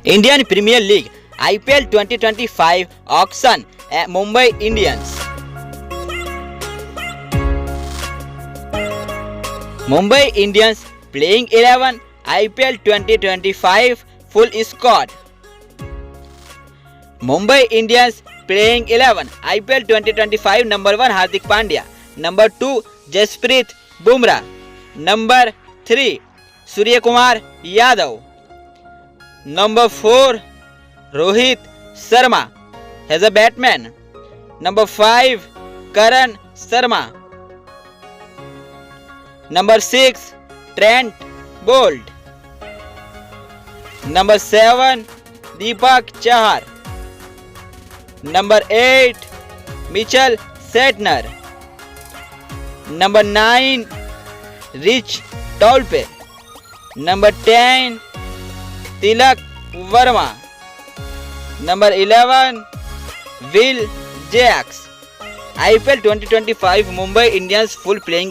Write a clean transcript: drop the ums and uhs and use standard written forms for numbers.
Indian Premier League IPL 2025 auction Mumbai Indians. Mumbai Indians playing 11 IPL 2025 full squad. Mumbai Indians playing 11 IPL 2025. Number 1 Hardik Pandya, number 2 Jasprit Bumrah, number 3 Surya Kumar Yadav, number 4 Rohit Sharma as a batsman, number 5 Karan Sharma, number 6 Trent Bolt, number 7 Deepak Chahar, number 8 Mitchell Santner, number 9 Rich Tolpe, number 10 Tilak Verma, number 11 Will Jacks. IPL 2025 Mumbai Indians full playing